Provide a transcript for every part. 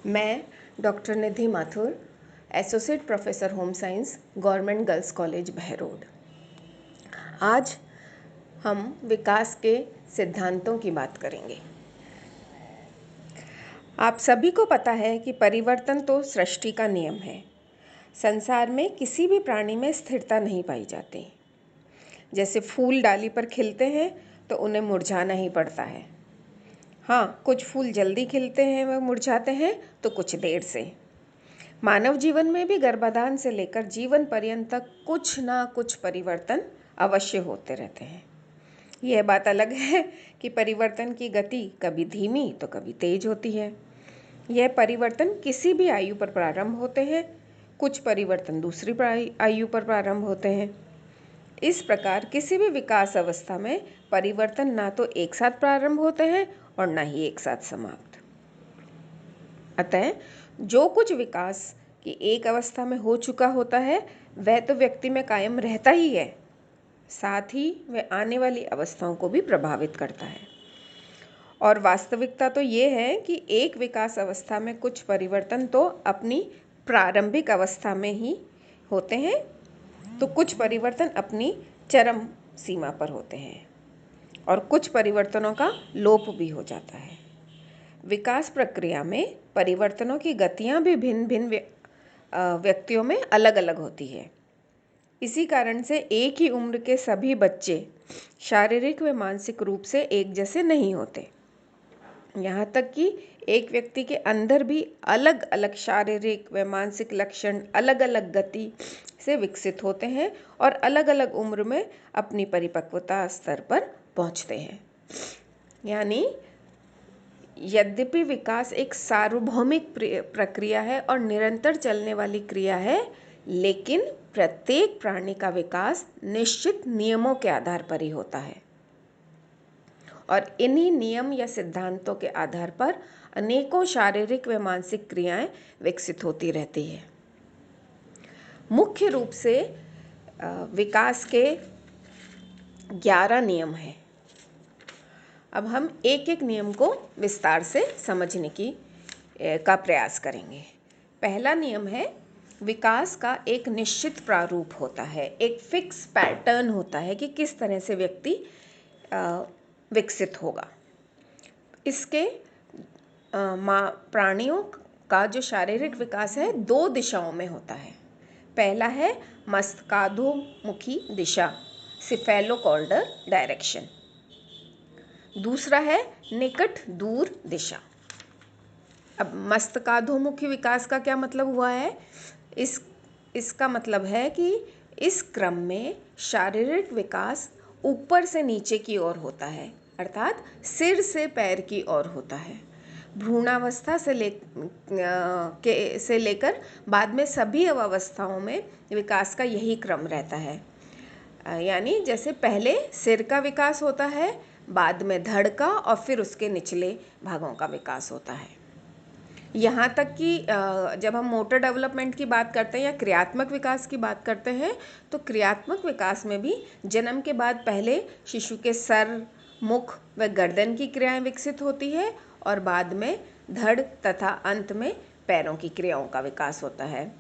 मैं doctor Nidhi Mathur, associate professor home science, government girls college Behror. आज हम विकास के सिद्धांतों की बात करेंगे। आप सभी को पता है कि परिवर्तन तो सृष्टि का नियम है। संसार में किसी भी प्राणी में स्थिरता नहीं पाई जाती। जैसे फूल डाली पर खिलते हैं तो उन्हें मुरझाना ही पड़ता है। हाँ, कुछ फूल जल्दी खिलते हैं व मुरझाते हैं तो कुछ देर से। मानव जीवन में भी गर्भाधान से लेकर जीवन पर्यंत तक कुछ ना कुछ परिवर्तन अवश्य होते रहते हैं। यह बात अलग है कि परिवर्तन की गति कभी धीमी तो कभी तेज होती है। यह परिवर्तन किसी भी आयु पर प्रारंभ होते हैं, कुछ परिवर्तन दूसरी आयु पर प्रारंभ होते हैं। इस प्रकार किसी भी विकास अवस्था में परिवर्तन ना तो एक साथ प्रारंभ होते हैं और ना ही एक साथ समाप्त। अतः जो कुछ विकास की एक अवस्था में हो चुका होता है वह तो व्यक्ति में कायम रहता ही है, साथ ही वह आने वाली अवस्थाओं को भी प्रभावित करता है। और वास्तविकता तो ये है कि एक विकास अवस्था में कुछ परिवर्तन तो अपनी प्रारंभिक अवस्था में ही होते हैं, तो कुछ परिवर्तन अपनी चरम सीमा पर होते हैं और कुछ परिवर्तनों का लोप भी हो जाता है। विकास प्रक्रिया में परिवर्तनों की गतियां भी भिन्न भिन्न व्यक्तियों में अलग अलग होती है। इसी कारण से एक ही उम्र के सभी बच्चे शारीरिक व मानसिक रूप से एक जैसे नहीं होते। यहाँ तक कि एक व्यक्ति के अंदर भी अलग अलग शारीरिक व मानसिक लक्षण अलग अलग गति से विकसित होते हैं और अलग अलग उम्र में अपनी परिपक्वता स्तर पर पहुँचते हैं। यानी यद्यपि विकास एक सार्वभौमिक प्रक्रिया है और निरंतर चलने वाली क्रिया है, लेकिन प्रत्येक प्राणी का विकास निश्चित नियमों के आधार पर ही होता है और इन्हीं नियम या सिद्धांतों के आधार पर अनेकों शारीरिक व मानसिक क्रियाएं विकसित होती रहती है। मुख्य रूप से विकास के 11 नियम हैं। अब हम एक एक नियम को विस्तार से समझने का प्रयास करेंगे। पहला नियम है, विकास का एक निश्चित प्रारूप होता है, एक फिक्स पैटर्न होता है कि किस तरह से व्यक्ति विकसित होगा। इसके प्राणियों का जो शारीरिक विकास है 2 दिशाओं में होता है। पहला है मस्तकाधोमुखी दिशा, सिफेलोकॉर्डल डायरेक्शन। दूसरा है निकट दूर दिशा। अब मस्तकाधोमुखी विकास का क्या मतलब हुआ है? इसका मतलब है कि इस क्रम में शारीरिक विकास ऊपर से नीचे की ओर होता है, अर्थात सिर से पैर की ओर होता है। भ्रूणावस्था से लेकर बाद में सभी अवस्थाओं में विकास का यही क्रम रहता है। यानी जैसे पहले सिर का विकास होता है, बाद में धड़ का और फिर उसके निचले भागों का विकास होता है। यहाँ तक कि जब हम मोटर डेवलपमेंट की बात करते हैं या क्रियात्मक विकास की बात करते हैं, तो क्रियात्मक विकास में भी जन्म के बाद पहले शिशु के सर, मुख व गर्दन की क्रियाएं विकसित होती है और बाद में धड़ तथा अंत में पैरों की क्रियाओं का विकास होता है।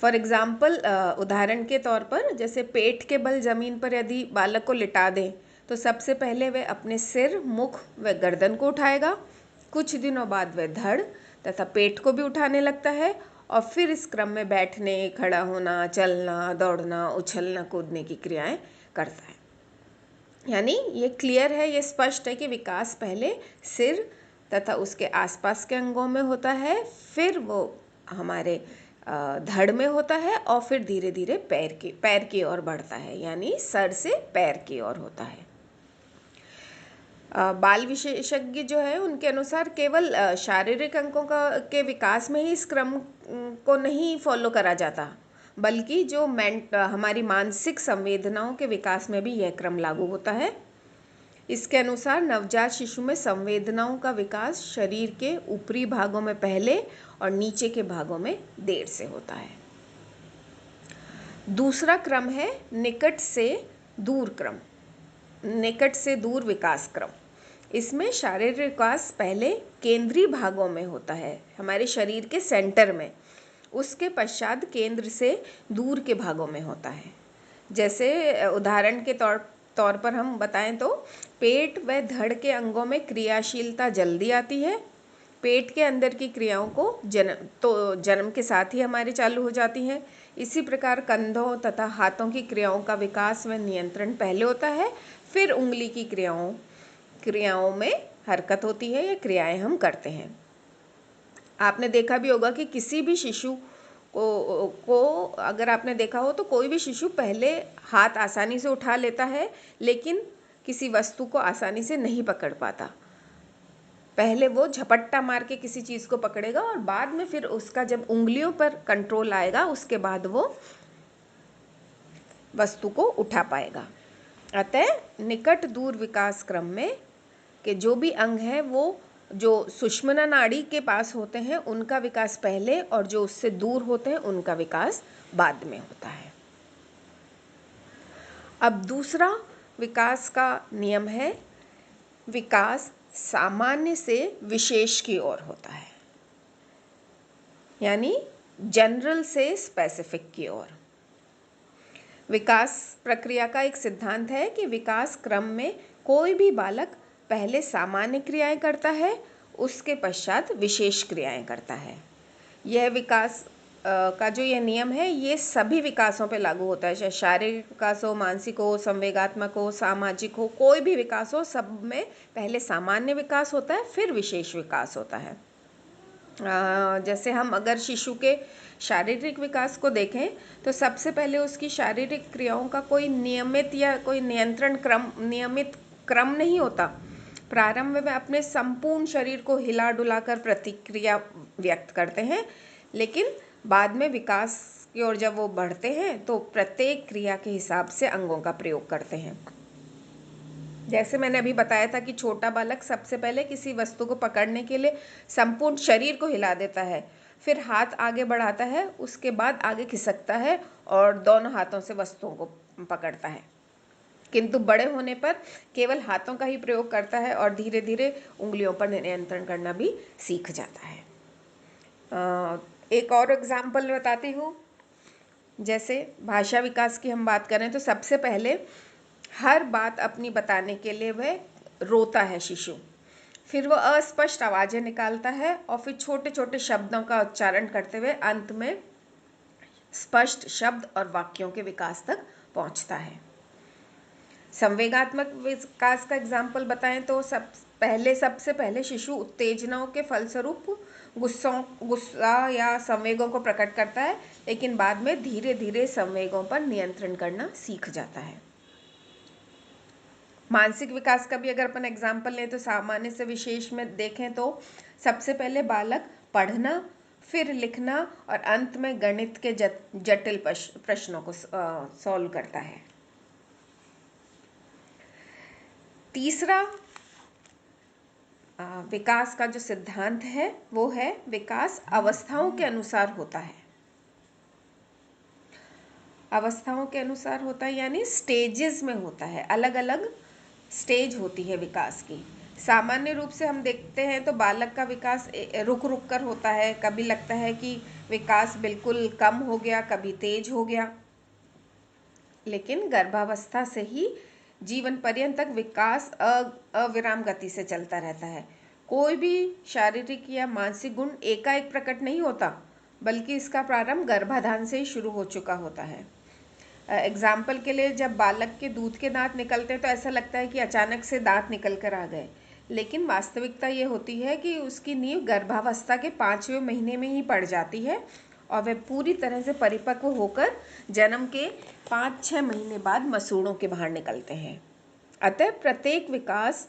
फॉर एग्ज़ाम्पल, उदाहरण के तौर पर जैसे पेट के बल ज़मीन पर यदि बालक को लिटा दें तो सबसे पहले वह अपने सिर, मुख व गर्दन को उठाएगा। कुछ दिनों बाद वह धड़ तथा पेट को भी उठाने लगता है और फिर इस क्रम में बैठने, खड़ा होना, चलना, दौड़ना, उछलना, कूदने की क्रियाएं करता है। यानी ये क्लियर है, ये स्पष्ट है कि विकास पहले सिर तथा उसके आसपास के अंगों में होता है, फिर वो हमारे धड़ में होता है और फिर धीरे धीरे पैर की ओर बढ़ता है, यानी सर से पैर की ओर होता है। बाल विशेषज्ञ जो है उनके अनुसार केवल शारीरिक अंगों के विकास में ही इस क्रम को नहीं फॉलो करा जाता, बल्कि जो हमारी मानसिक संवेदनाओं के विकास में भी यह क्रम लागू होता है। इसके अनुसार नवजात शिशु में संवेदनाओं का विकास शरीर के ऊपरी भागों में पहले और नीचे के भागों में देर से होता है। दूसरा क्रम है निकट से दूर क्रम, निकट से दूर विकास क्रम। इसमें शारीरिक विकास पहले केंद्रीय भागों में होता है, हमारे शरीर के सेंटर में। उसके पश्चात केंद्र से दूर के भागों में होता है। जैसे उदाहरण के तौर पर हम बताएं तो पेट व धड़ के अंगों में क्रियाशीलता जल्दी आती है। पेट के अंदर की क्रियाओं को जन्म के साथ ही हमारे चालू हो जाती हैं। इसी प्रकार कंधों तथा हाथों की क्रियाओं का विकास व नियंत्रण पहले होता है, फिर उंगली की क्रियाओं में हरकत होती है या क्रियाएं हम करते हैं। आपने देखा भी होगा कि किसी भी शिशु को अगर आपने देखा हो तो कोई भी शिशु पहले हाथ आसानी से उठा लेता है, लेकिन किसी वस्तु को आसानी से नहीं पकड़ पाता। पहले वो झपट्टा मार के किसी चीज़ को पकड़ेगा और बाद में फिर उसका जब उंगलियों पर कंट्रोल आएगा उसके बाद वो वस्तु को उठा पाएगा। अतः निकट दूर विकास क्रम में के जो भी अंग हैं वो जो सुषुम्ना नाड़ी के पास होते हैं उनका विकास पहले, और जो उससे दूर होते हैं उनका विकास बाद में होता है। अब दूसरा विकास का नियम है, विकास सामान्य से विशेष की ओर होता है, यानी जनरल से स्पेसिफिक की ओर। विकास प्रक्रिया का एक सिद्धांत है कि विकास क्रम में कोई भी बालक पहले सामान्य क्रियाएं करता है, उसके पश्चात विशेष क्रियाएं करता है। यह विकास का जो यह नियम है ये सभी विकासों पे लागू होता है, चाहे शारीरिक विकास हो, मानसिक हो, संवेगात्मक हो, सामाजिक हो, कोई भी विकास हो, सब में पहले सामान्य विकास होता है, फिर विशेष विकास होता है। जैसे हम अगर शिशु के शारीरिक विकास को देखें तो सबसे पहले उसकी शारीरिक क्रियाओं का कोई नियमित या कोई नियमित क्रम नहीं होता। प्रारंभ में अपने संपूर्ण शरीर को हिला डुलाकर प्रतिक्रिया व्यक्त करते हैं, लेकिन बाद में विकास की ओर जब वो बढ़ते हैं तो प्रत्येक क्रिया के हिसाब से अंगों का प्रयोग करते हैं। जैसे मैंने अभी बताया था कि छोटा बालक सबसे पहले किसी वस्तु को पकड़ने के लिए संपूर्ण शरीर को हिला देता है, फिर हाथ आगे बढ़ाता है, उसके बाद आगे खिसकता है और दोनों हाथों से वस्तुओं को पकड़ता है। किंतु बड़े होने पर केवल हाथों का ही प्रयोग करता है और धीरे धीरे उंगलियों पर नियंत्रण करना भी सीख जाता है। एक और एग्जाम्पल बताती हूँ। जैसे भाषा विकास की हम बात करें तो सबसे पहले हर बात अपनी बताने के लिए वह रोता है शिशु, फिर वो अस्पष्ट आवाज़ें निकालता है और फिर छोटे छोटे शब्दों का उच्चारण करते हुए अंत में स्पष्ट शब्द और वाक्यों के विकास तक पहुंचता है। संवेगात्मक विकास का एग्जाम्पल बताएं तो सबसे पहले शिशु उत्तेजनाओं के फलस्वरूप गुस्सा या संवेगों को प्रकट करता है, लेकिन बाद में धीरे धीरे संवेगों पर नियंत्रण करना सीख जाता है। मानसिक विकास का भी अगर अपन एग्जाम्पल लें तो सामान्य से विशेष में देखें तो सबसे पहले बालक पढ़ना, फिर लिखना और अंत में गणित के जटिल प्रश्नों को सॉल्व करता है। तीसरा विकास का जो सिद्धांत है वो है विकास अवस्थाओं के अनुसार होता है। अवस्थाओं के अनुसार होता है यानी स्टेजेस में होता है, अलग अलग स्टेज होती है विकास की। सामान्य रूप से हम देखते हैं तो बालक का विकास रुक रुक कर होता है, कभी लगता है कि विकास बिल्कुल कम हो गया, कभी तेज हो गया, लेकिन गर्भावस्था से ही जीवन पर्यंत तक विकास अविराम गति से चलता रहता है। कोई भी शारीरिक या मानसिक गुण एकाएक प्रकट नहीं होता, बल्कि इसका प्रारंभ गर्भाधान से ही शुरू हो चुका होता है। एग्जाम्पल के लिए जब बालक के दूध के दांत निकलते हैं तो ऐसा लगता है कि अचानक से दांत निकल कर आ गए, लेकिन वास्तविकता ये होती है कि उसकी नींव गर्भावस्था के 5वें महीने में ही पड़ जाती है और वह पूरी तरह से परिपक्व होकर जन्म के 5-6 महीने बाद मसूड़ों के बाहर निकलते हैं। अतः प्रत्येक विकास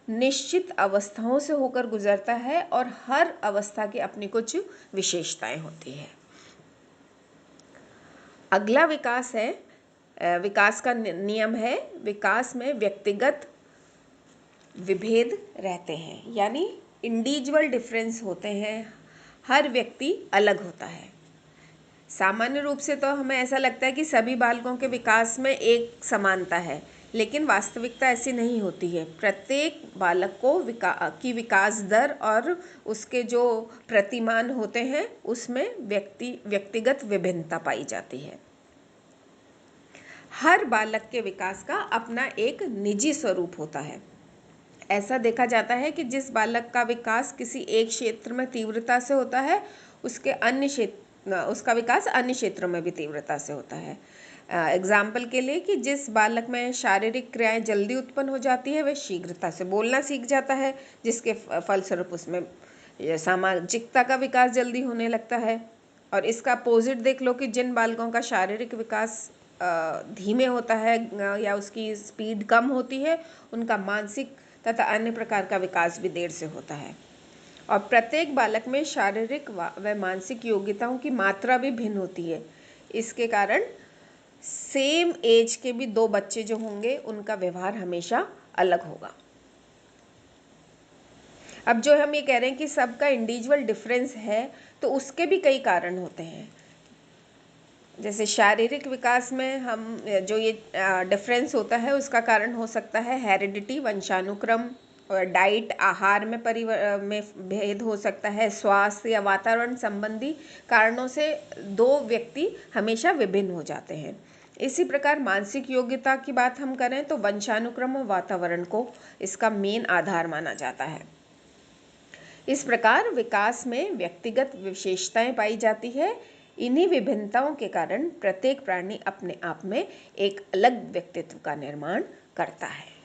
निश्चित अवस्थाओं से होकर गुजरता है और हर अवस्था की अपनी कुछ विशेषताएं होती है। अगला विकास है, विकास का नियम है, विकास में व्यक्तिगत विभेद रहते हैं, यानी इंडिविजुअल डिफरेंस होते हैं, हर व्यक्ति अलग होता है। सामान्य रूप से तो हमें ऐसा लगता है कि सभी बालकों के विकास में एक समानता है, लेकिन वास्तविकता ऐसी नहीं होती है। प्रत्येक बालक को की विकास दर और उसके जो प्रतिमान होते हैं उसमें व्यक्तिगत विभिन्नता पाई जाती है। हर बालक के विकास का अपना एक निजी स्वरूप होता है। ऐसा देखा जाता है कि जिस बालक का विकास किसी एक क्षेत्र में तीव्रता से होता है, उसका विकास अन्य क्षेत्रों में भी तीव्रता से होता है। एग्जाम्पल के लिए कि जिस बालक में शारीरिक क्रियाएं जल्दी उत्पन्न हो जाती है वह शीघ्रता से बोलना सीख जाता है, जिसके फलस्वरूप उसमें सामाजिकता का विकास जल्दी होने लगता है। और इसका अपोजिट देख लो कि जिन बालकों का शारीरिक विकास धीमे होता है या उसकी स्पीड कम होती है, उनका मानसिक तथा अन्य प्रकार का विकास भी देर से होता है। और प्रत्येक बालक में शारीरिक व मानसिक योग्यताओं की मात्रा भी भिन्न होती है। इसके कारण सेम एज के भी दो बच्चे जो होंगे उनका व्यवहार हमेशा अलग होगा। अब जो हम ये कह रहे हैं कि सबका इंडिविजुअल डिफरेंस है, तो उसके भी कई कारण होते हैं। जैसे शारीरिक विकास में हम जो ये डिफरेंस होता है उसका कारण हो सकता है हेरिडिटी, वंशानुक्रम, और डाइट, आहार में भेद हो सकता है, स्वास्थ्य या वातावरण संबंधी कारणों से दो व्यक्ति हमेशा विभिन्न हो जाते हैं। इसी प्रकार मानसिक योग्यता की बात हम करें तो वंशानुक्रम और वातावरण को इसका मेन आधार माना जाता है। इस प्रकार विकास में व्यक्तिगत विशेषताएं पाई जाती है। इन्हीं विभिन्नताओं के कारण प्रत्येक प्राणी अपने आप में एक अलग व्यक्तित्व का निर्माण करता है।